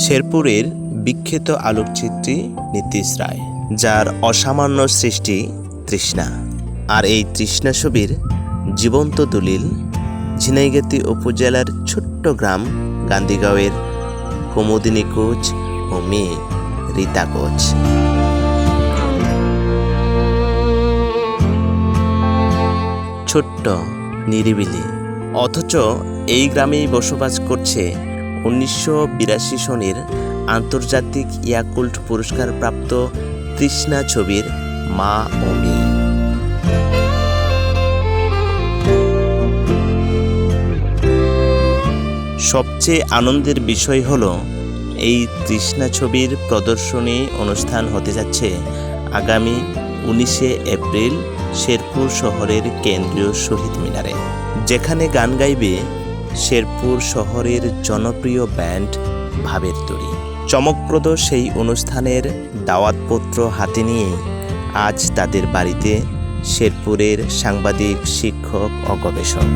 শেরপুরের বিখ্যাত আলোকচিত্রী নীতিশ রায়, যার অসামান্য সৃষ্টি তৃষ্ণা। আর এই তৃষ্ণা ছবির জীবন্ত দলিল ঝিনাইগাতি উপজেলার ছোট্ট গ্রাম গান্ধীগাঁওয়ের কুমুদিনী কোচ ও মেয়ে রীতা কোচ। ছোট্ট, নিরিবিলি, অথচ এই গ্রামেই বসবাস করছে 1982 সনের আন্তর্জাতিক ইয়াকুল্ট পুরস্কারপ্রাপ্ত তৃষ্ণা ছবির মা ও মেয়ে। সবচেয়ে আনন্দের বিষয় হলো এই তৃষ্ণা ছবির প্রদর্শনী অনুষ্ঠান হতে যাচ্ছে আগামী 19 এপ্রিল শেরপুর শহরের কেন্দ্রীয় শহীদ মিনারে, যেখানে গান গাইবে শেরপুর শহরের জনপ্রিয় ব্যান্ড ভাবের তরী। চমকপ্রদ সেই অনুষ্ঠানের দাওয়াতপত্র হাতে নিয়ে আজ তাদের বাড়িতে শেরপুরের সাংবাদিক, শিক্ষক ও গবেষক।